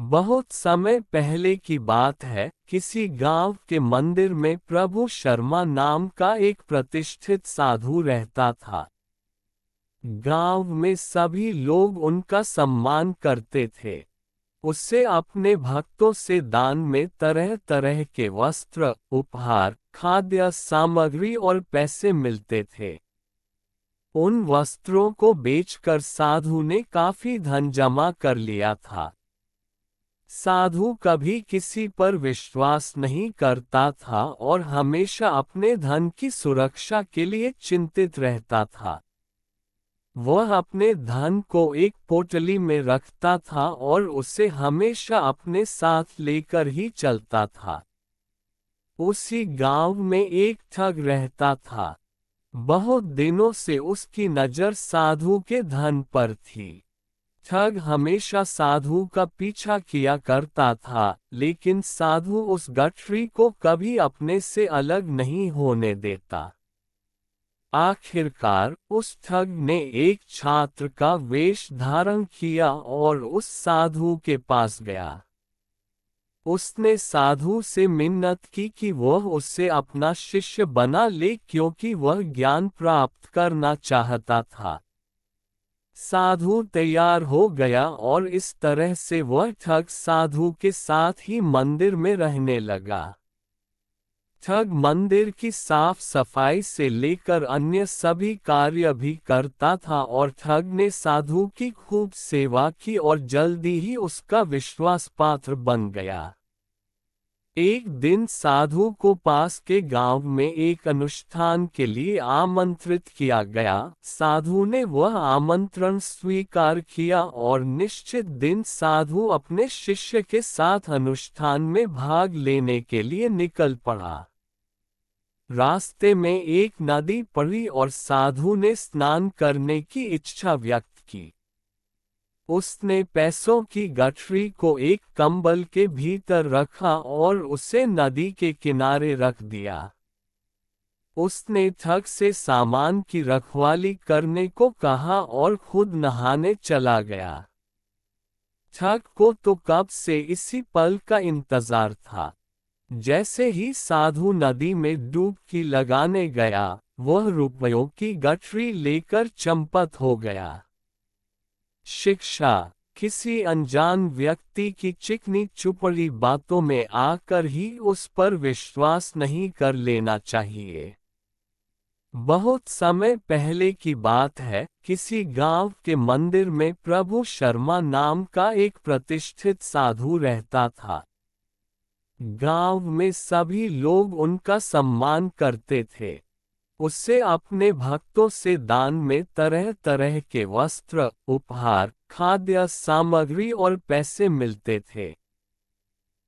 बहुत समय पहले की बात है, किसी गांव के मंदिर में प्रभु शर्मा नाम का एक प्रतिष्ठित साधु रहता था। गांव में सभी लोग उनका सम्मान करते थे। उससे अपने भक्तों से दान में तरह तरह के वस्त्र, उपहार, खाद्य सामग्री और पैसे मिलते थे। उन वस्त्रों को बेचकर साधु ने काफी धन जमा कर लिया था। साधु कभी किसी पर विश्वास नहीं करता था और हमेशा अपने धन की सुरक्षा के लिए चिंतित रहता था। वह अपने धन को एक पोटली में रखता था और उसे हमेशा अपने साथ लेकर ही चलता था। उसी गांव में एक ठग रहता था। बहुत दिनों से उसकी नजर साधु के धन पर थी। ठग हमेशा साधु का पीछा किया करता था, लेकिन साधु उस गठरी को कभी अपने से अलग नहीं होने देता। आखिरकार उस ठग ने एक छात्र का वेश धारण किया और उस साधु के पास गया। उसने साधु से मिन्नत की कि वह उससे अपना शिष्य बना ले, क्योंकि वह ज्ञान प्राप्त करना चाहता था। साधु तैयार हो गया और इस तरह से वह ठग साधु के साथ ही मंदिर में रहने लगा। ठग मंदिर की साफ सफाई से लेकर अन्य सभी कार्य भी करता था और ठग ने साधु की खूब सेवा की और जल्दी ही उसका विश्वास पात्र बन गया। एक दिन साधु को पास के गांव में एक अनुष्ठान के लिए आमंत्रित किया गया। साधु ने वह आमंत्रण स्वीकार किया और निश्चित दिन साधु अपने शिष्य के साथ अनुष्ठान में भाग लेने के लिए निकल पड़ा। रास्ते में एक नदी पड़ी और साधु ने स्नान करने की इच्छा व्यक्त की। उसने पैसों की गठरी को एक कंबल के भीतर रखा और उसे नदी के किनारे रख दिया। उसने ठग से सामान की रखवाली करने को कहा और खुद नहाने चला गया। ठग को तो कब से इसी पल का इंतजार था। जैसे ही साधु नदी में डुबकी लगाने गया, वह रुपयों की गठरी लेकर चंपत हो गया। शिक्षा: किसी अनजान व्यक्ति की चिकनी चुपड़ी बातों में आकर ही उस पर विश्वास नहीं कर लेना चाहिए। बहुत समय पहले की बात है, किसी गांव के मंदिर में प्रभु शर्मा नाम का एक प्रतिष्ठित साधु रहता था। गांव में सभी लोग उनका सम्मान करते थे। उससे अपने भक्तों से दान में तरह तरह के वस्त्र, उपहार, खाद्य सामग्री और पैसे मिलते थे।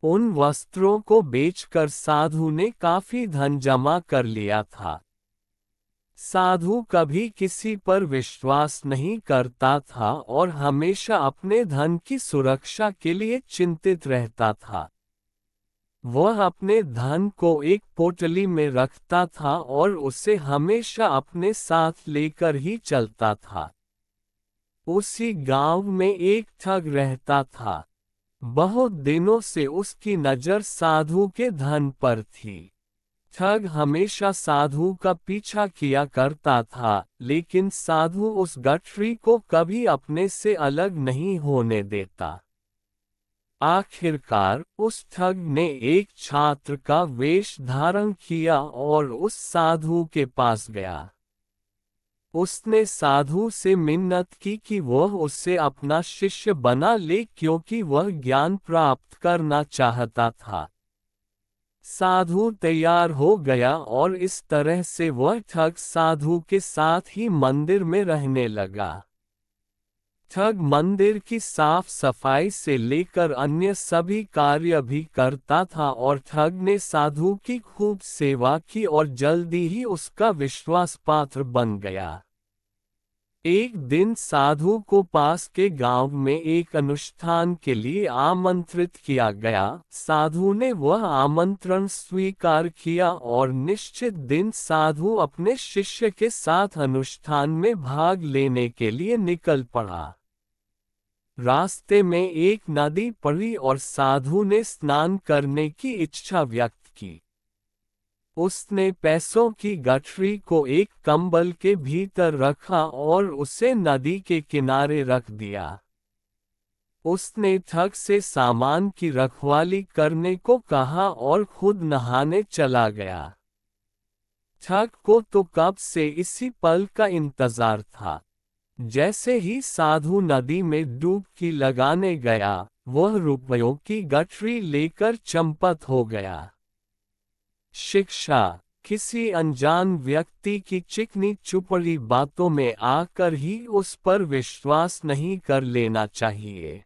उन वस्त्रों को बेचकर साधु ने काफी धन जमा कर लिया था। साधु कभी किसी पर विश्वास नहीं करता था और हमेशा अपने धन की सुरक्षा के लिए चिंतित रहता था। वह अपने धन को एक पोटली में रखता था और उसे हमेशा अपने साथ लेकर ही चलता था। उसी गांव में एक ठग रहता था। बहुत दिनों से उसकी नजर साधु के धन पर थी। ठग हमेशा साधु का पीछा किया करता था, लेकिन साधु उस गठरी को कभी अपने से अलग नहीं होने देता। आखिरकार उस ठग ने एक छात्र का वेश धारण किया और उस साधु के पास गया। उसने साधु से मिन्नत की कि वह उससे अपना शिष्य बना ले, क्योंकि वह ज्ञान प्राप्त करना चाहता था। साधु तैयार हो गया और इस तरह से वह ठग साधु के साथ ही मंदिर में रहने लगा। ठग मंदिर की साफ सफाई से लेकर अन्य सभी कार्य भी करता था और ठग ने साधु की खूब सेवा की और जल्दी ही उसका विश्वास पात्र बन गया। एक दिन साधु को पास के गांव में एक अनुष्ठान के लिए आमंत्रित किया गया। साधु ने वह आमंत्रण स्वीकार किया और निश्चित दिन साधु अपने शिष्य के साथ अनुष्ठान में भाग लेने के लिए निकल पड़ा। रास्ते में एक नदी पड़ी और साधु ने स्नान करने की इच्छा व्यक्त की। उसने पैसों की गठरी को एक कंबल के भीतर रखा और उसे नदी के किनारे रख दिया। उसने ठग से सामान की रखवाली करने को कहा और खुद नहाने चला गया। ठग को तो कब से इसी पल का इंतजार था। जैसे ही साधु नदी में डुबकी लगाने गया, वह रुपयों की गठरी लेकर चंपत हो गया। शिक्षा: किसी अनजान व्यक्ति की चिकनी चुपड़ी बातों में आकर ही उस पर विश्वास नहीं कर लेना चाहिए।